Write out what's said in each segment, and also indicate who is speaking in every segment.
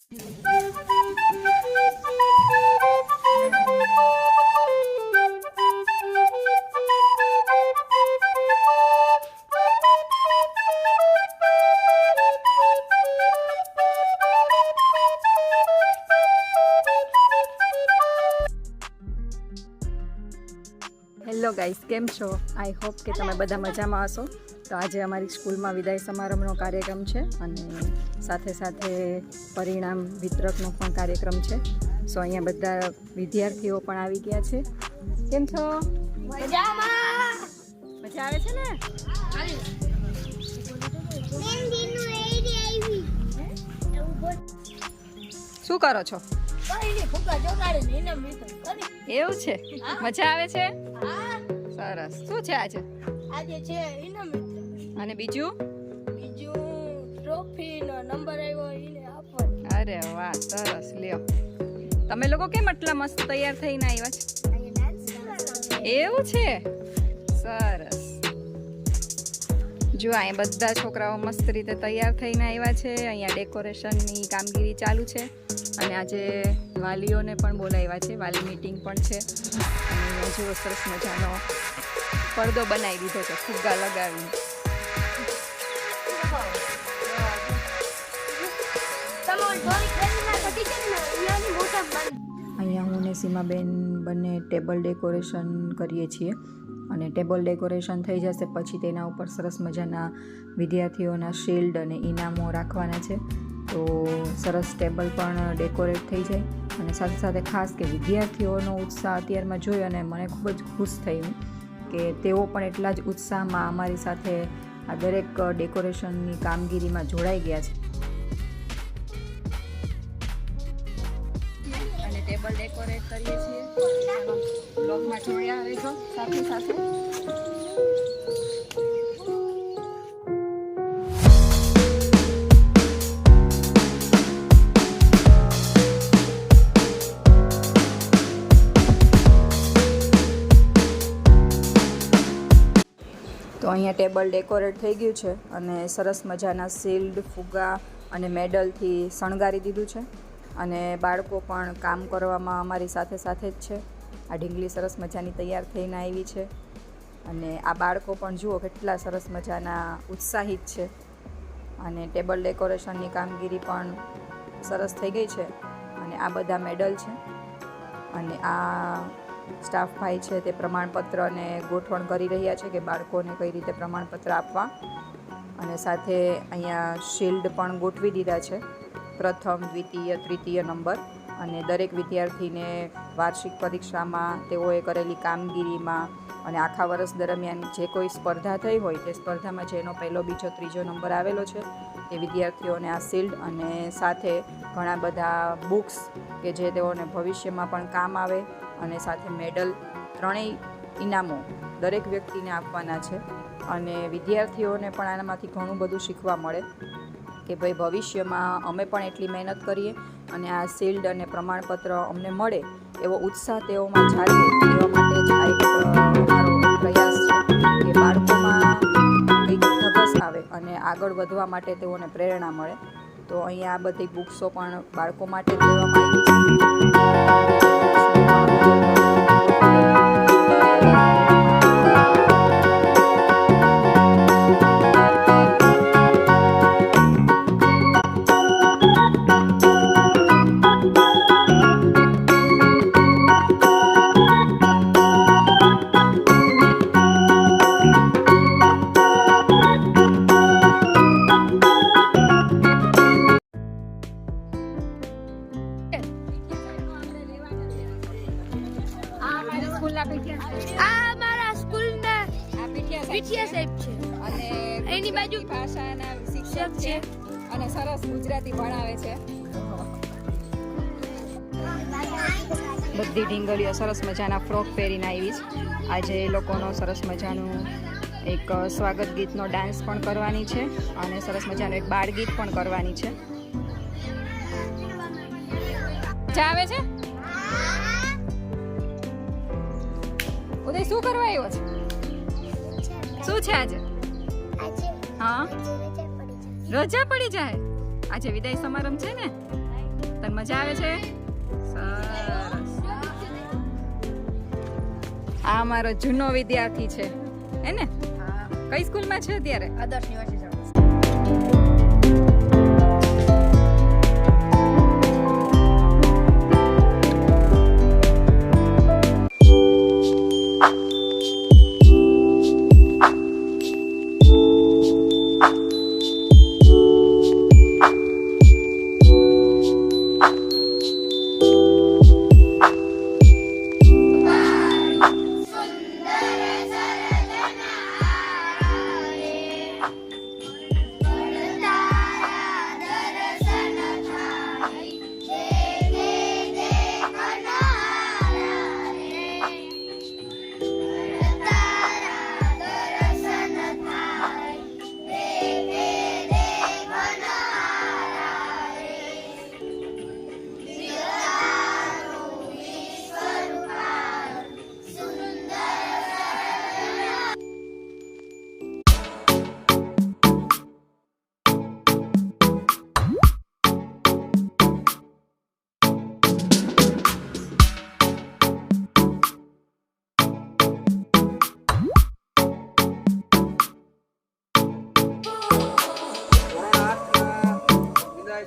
Speaker 1: Hello guys, કેમ છો? I hope કે તમે બધા મજામાં હશો. તો આજે અમારી સ્કૂલમાં વિદાય સમારંભનો કાર્યક્રમ છે અને સાથે સાથે પરિણામ વિતરકનો પણ કાર્યક્રમ છે. સો અહીંયા બધા વિદ્યાર્થીઓ પણ આવી ગયા છે. કેમ છો?
Speaker 2: મજામાં.
Speaker 1: મજા આવે છે ને? શું કરો છો? એવું છે? મજા આવે છે? સરસ. શું છે આજે?
Speaker 2: આજે છે ઇનામ
Speaker 1: અને બીજું
Speaker 2: ટ્રોફી નો નંબર આવ્યો એને આપવાનો.
Speaker 1: અરે વાહ, સરસ. લ્યો, તમે લોકો કેમ આટલા મસ્ત તૈયાર થઈને આવ્યા છે? એવું છે? સરસ. જો અહીંયા બધા છોકરાઓ મસ્ત રીતે તૈયાર થઈને આવ્યા છે. અહીંયા ડેકોરેશનની કામગીરી ચાલુ છે અને આજે વાલીઓને પણ બોલાવ્યા છે. વાલી મીટિંગ પણ છે અને જુઓ સરસ મજાનો પડદો બનાવી દીધો છે ફુગ્ગા લગાવીને. અહીંયા હું ને સીમાબેન બંને ટેબલ ડેકોરેશન કરીએ છીએ અને ટેબલ ડેકોરેશન થઈ જશે પછી તેના ઉપર સરસ મજાના વિદ્યાર્થીઓના શિલ્ડ અને ઇનામો રાખવાના છે. તો સરસ ટેબલ પણ ડેકોરેટ થઈ જાય અને સાથે સાથે ખાસ કે વિદ્યાર્થીઓનો ઉત્સાહ અત્યારમાં જોઈ અને મને ખૂબ જ ખુશ થયું કે તેઓ પણ એટલા જ ઉત્સાહમાં અમારી સાથે આ દરેક ડેકોરેશનની કામગીરીમાં જોડાઈ ગયા છે. અને ટેબલ ડેકોરેટ કરીએ છીએ. બ્લોગમાં જોડ્યા રહેજો સાથે સાથે. તો અહીંયા ટેબલ ડેકોરેટ થઈ ગયું છે અને સરસ મજાના શિલ્ડ, ફુગ્ગા અને મેડલથી શણગારી દીધું છે અને બાળકો પણ કામ કરવામાં અમારી સાથે સાથે જ છે. આ ઢીંગલી સરસ મજાની તૈયાર થઈને આવી છે અને આ બાળકો પણ જુઓ કેટલા સરસ મજાના ઉત્સાહિત છે અને ટેબલ ડેકોરેશનની કામગીરી પણ સરસ થઈ ગઈ છે અને આ બધા મેડલ છે અને આ સ્ટાફ ભાઈ છે તે પ્રમાણપત્રને ગોઠવણ કરી રહ્યા છે કે બાળકોને કઈ રીતે પ્રમાણપત્ર આપવા અને સાથે અહીંયા શિલ્ડ પણ ગોઠવી દીધા છે, પ્રથમ, દ્વિતીય, તૃતીય નંબર અને દરેક વિદ્યાર્થીને વાર્ષિક પરીક્ષામાં તેઓએ કરેલી કામગીરીમાં અને આખા વર્ષ દરમિયાન જે કોઈ સ્પર્ધા થઈ હોય તે સ્પર્ધામાં જેનો પહેલો, બીજો, ત્રીજો નંબર આવેલો છે એ વિદ્યાર્થીઓને આ શિલ્ડ અને સાથે ઘણા બધા બુક્સ કે જે તેઓને ભવિષ્યમાં પણ કામ આવે અને સાથે મેડલ, ત્રણેય ઇનામો દરેક વ્યક્તિને આપવાના છે અને વિદ્યાર્થીઓને પણ આનામાંથી ઘણું બધું શીખવા મળે કે ભાઈ ભવિષ્યમાં અમે પણ એટલી મહેનત કરીએ અને આ શિલ્ડ અને પ્રમાણપત્ર અમને મળે એવો ઉત્સાહ તેઓમાં જાગે. એવા માટે જ આ એક અમારો પ્રયાસ છે કે બાળકોમાં કંઈક ધગસ આવે અને આગળ વધવા માટે તેઓને પ્રેરણા મળે. તો અહીંયા આ બધી બુક્સો પણ બાળકો માટે જ લેવામાં આવી છે.
Speaker 2: આ મારા સ્કૂલના પીટીએ સાહેબ છે
Speaker 1: અને
Speaker 2: એની બાજુ
Speaker 1: ભાષાના શિક્ષક છે અને સરસ ગુજરાતી ભણાવે છે. બધી ઢીંગલીઓ સરસ મજાના ફ્રોક પહેરીને આવી છે. આજે એ લોકોનો સરસ મજાનું એક સ્વાગત ગીતનો ડાન્સ પણ કરવાની છે અને સરસ મજાનું એક બાળ ગીત પણ કરવાની છે. મજા આવે છે? ઉદય શું કરવા આવ્યો છે? શું છે આજે? હા, રજા પડી જાય. આજે વિદાય સમારંભ છે ને? મજા આવે છે? સરસ. આ અમારો જૂનો વિદ્યાર્થી છે હે ને? કઈ સ્કૂલમાં છે અત્યારે?
Speaker 2: આદર્શ નિવાસી શાળા.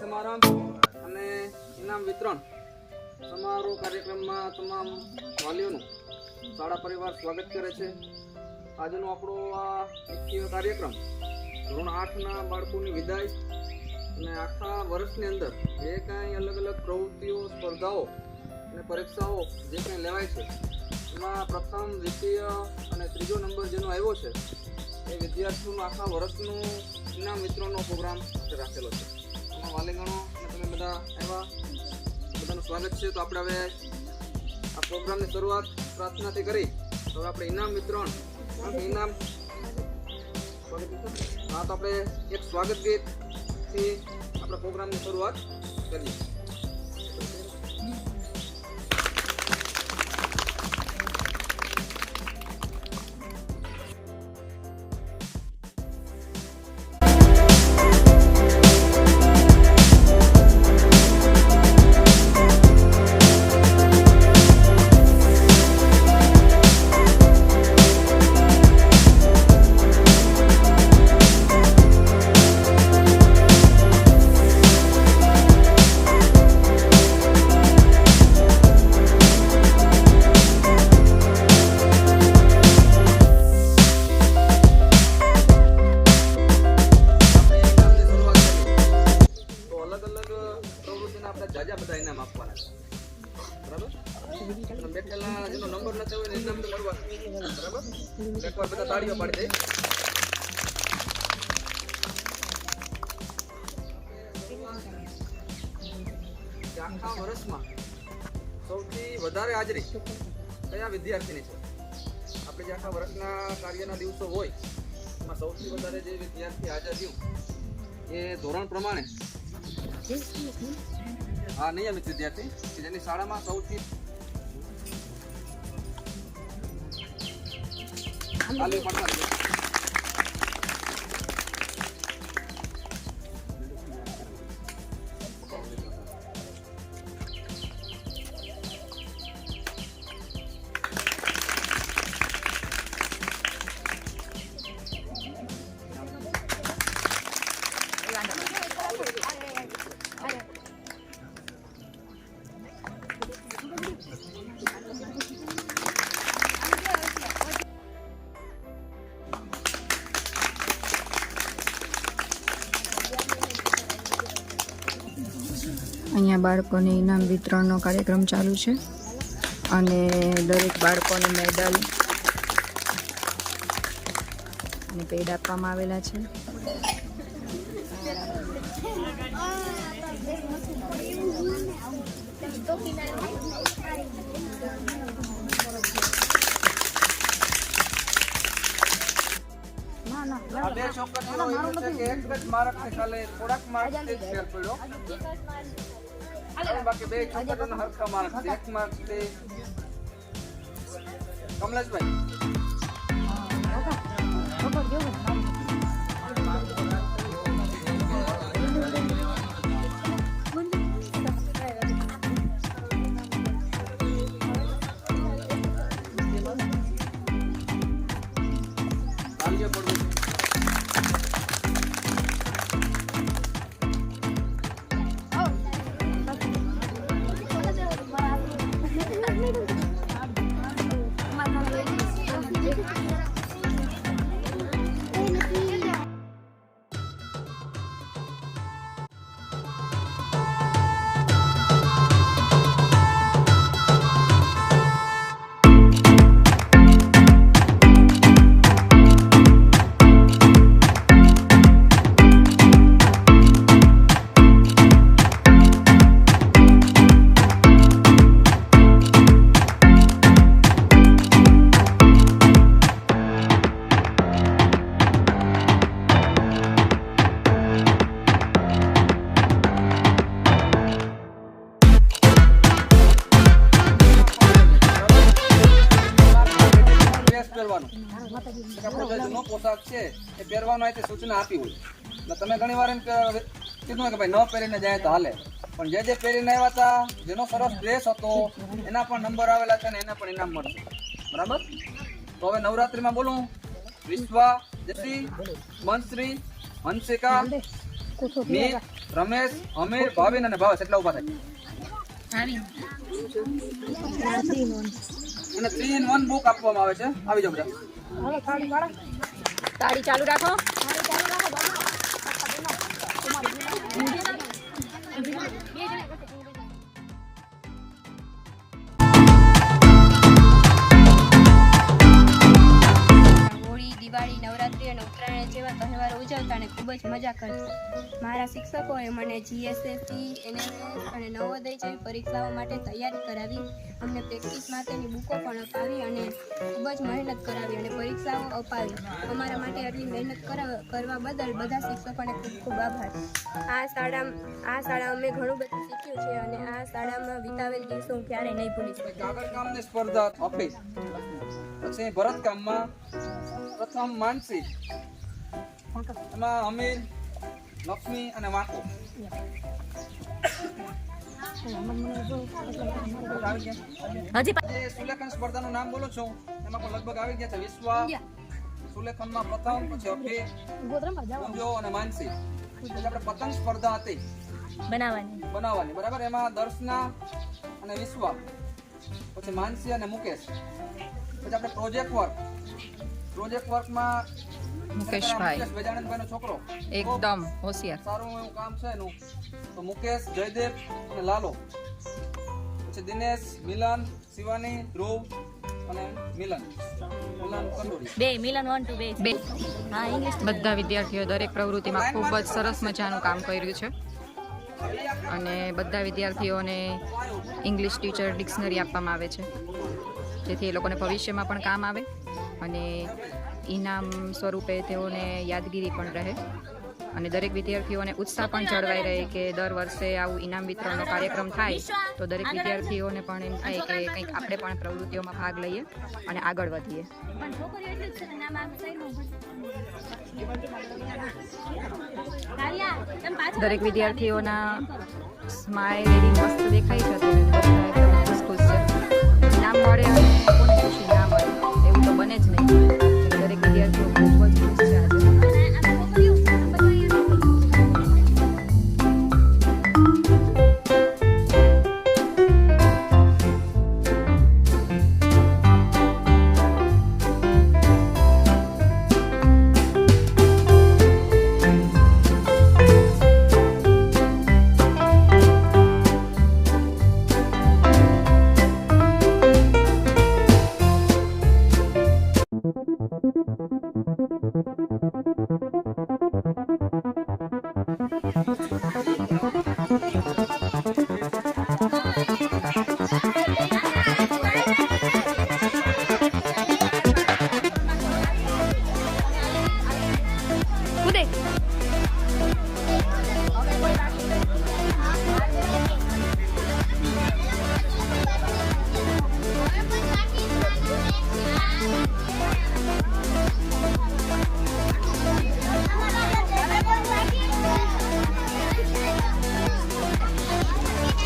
Speaker 3: સમારંભ અને ઇનામ વિતરણ સમારોહ કાર્યક્રમમાં તમામ વાલીઓનું શાળા પરિવાર સ્વાગત કરે છે. આજનો આપણો આ મુખ્ય કાર્યક્રમ ધોરણ 8ના બાળકોની વિદાય અને આખા વર્ષની અંદર જે કાંઈ અલગ અલગ પ્રવૃત્તિઓ, સ્પર્ધાઓ અને પરીક્ષાઓ જે કંઈ લેવાય છે એમાં પ્રથમ, દ્વિતીય અને ત્રીજો નંબર જેનો આવ્યો છે એ વિદ્યાર્થીઓનું આખા વર્ષનું ઇનામ વિતરણનો પ્રોગ્રામ રાખેલો છે. વાલીગણો અને તમે બધા આવ્યા, બધાનું સ્વાગત છે. તો આપણે હવે આ પ્રોગ્રામની શરૂઆત પ્રાર્થનાથી કરી તો આપણે ઇનામ વિતરણ ઇનામ હા તો આપણે એક સ્વાગત ગીતથી આપણા પ્રોગ્રામની શરૂઆત કરીએ. આખા વર્ષમાં સૌથી વધારે હાજરી કયા વિદ્યાર્થીની છે? આપણે જે આખા વર્ષના કાર્યના દિવસો હોય એમાં સૌથી વધારે જે વિદ્યાર્થી હાજર થયું એ ધોરણ પ્રમાણે હા નિયમિત વિદ્યાર્થી કે જેની શાળામાં સૌથી
Speaker 1: અહીંયા બાળકોને ઇનામ વિતરણનો કાર્યક્રમ ચાલુ છે અને દરેક બાળકોને મેડલ અને પેડ આપવામાં આવેલા છે.
Speaker 3: આ બે છોકરીઓ એવું છે કે એક જ માર્કને ખાલી થોડાક માર્કથી જ ફેર પડ્યો, બાકી બે છોકરીઓને હરખા માર્ક છે. એક માર્કથી કમલેશભાઈ પોશાક છે એ પહેરવાનો હોય તે સૂચના આપી હોય. એટલે તમે ઘણી વાર એમ કીધું હોય કે ભાઈ ન પહેરીને જાય તો હાલે, પણ જે પહેરીને આવ્યા હતા, જેનો સરસ ડ્રેસ હતો, એના પણ નંબર આવેલા છે ને એને પણ ઇનામ મળશે. બરાબર? તો હવે નવરાત્રિમાં બોલું: વિશ્વા, જસી, મનશ્રી, હંસિકા, મીત, રમેશ, અમીર, ભાવિન અને ભાવેશ. એટલા ઉભા થાય. અને 3 in 1 બુક આપવામાં આવે છે. આવી જાઓ બધા.
Speaker 1: તાળી ચાલુ રાખો.
Speaker 2: હોળી, દિવાળી, નવરાત્રી અને ઉત્તરાયણ જેવા તહેવારો ઉજવતા અને ખૂબ જ મજા કરતા. મારા શિક્ષકોએ મને જીએસએસસી, એનએસએસ અને નવોદય જેવી પરીક્ષાઓ માટે તૈયારી કરાવી. અમને પ્રેક્ટિસ માટેની બુકો પણ અપાવી અને ખૂબ જ મહેનત કરાવી અને પરીક્ષાઓ અપાવી. અમારા માટે આટલી મહેનત કરવા બદલ બધા શિક્ષકોને ખૂબ ખૂબ આભાર. આ શાળા અમે ઘણું બધું શીખ્યું છે અને આ શાળામાં વિતાવેલ દિવસો હું ક્યારેય નહીં ભૂલી શકું.
Speaker 3: કાગળ કામની સ્પર્ધા આપી. પછી ભરત કામમાં પ્રથમ માનસી, એમાં અમીર, લક્ષ્મી અને વાંકો. સુલેખન સ્પર્ધાનું નામ બોલું છું, એમાં પણ લગભગ આવી ગયા છે. વિશ્વા સુલેખનમાં પ્રથમ, પછી અભી, પૂંજો અને માનસી. પછી આપણે પતંગ સ્પર્ધા હતી બનાવવાની. બરાબર? એમાં દર્શના અને વિશ્વા, પછી માનસી અને મુકેશ. પછી આપણે પ્રોજેક્ટ વર્કમાં
Speaker 1: મુકેશભાઈ
Speaker 3: ગજાનંદભાઈનો છોકરો
Speaker 1: એકદમ હોશિયાર.
Speaker 3: સારું એવું કામ છે એનું. તો મુકેશ, જયદેવ અને લાલો. પછી દિનેશ, મિલન, શિવાની, ધ્રુવ અને મિલન કંડોરી.
Speaker 1: બધા વિદ્યાર્થીઓ દરેક પ્રવૃત્તિમાં ખૂબ જ સરસ મજાનું કામ કર્યું છે અને બધા વિદ્યાર્થીઓને ઇંગ્લિશ ટીચર ડિક્શનરી આપવામાં આવે છે, જેથી એ લોકોને ભવિષ્યમાં પણ કામ આવે અને ઇનામ સ્વરૂપે તેઓને યાદગીરી પણ રહે અને દરેક વિદ્યાર્થીઓને ઉત્સાહ પણ જળવાઈ રહે કે દર વર્ષે આવું ઇનામ વિતરણનો કાર્યક્રમ થાય તો દરેક વિદ્યાર્થીઓને પણ એમ થાય કે કંઈક આપણે પણ પ્રવૃત્તિઓમાં ભાગ લઈએ અને આગળ વધીએ. દરેક વિદ્યાર્થીઓના સ્માઇલ એવી મસ્ત દેખાય છે તો બધા એકદમ ખુશ છે. ઇનામ મળે અને કોને ખુશી ના મળે, એવું તો બને જ નહીં. દરેક વિદ્યાર્થીઓ ખૂબ જ ખુશ છે આજે.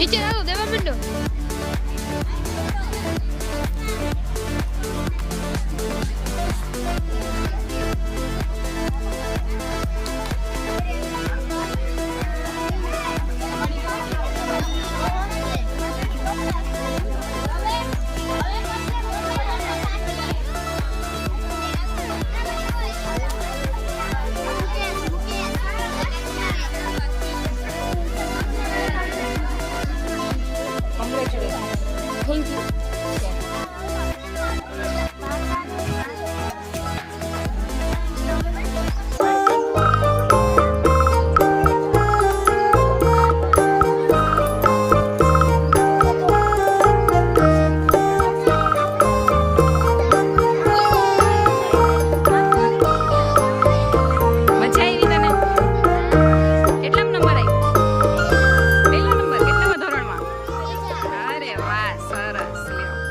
Speaker 2: ટીચર આવો દેવા માંડો. Thank you.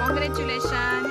Speaker 1: Congratulations.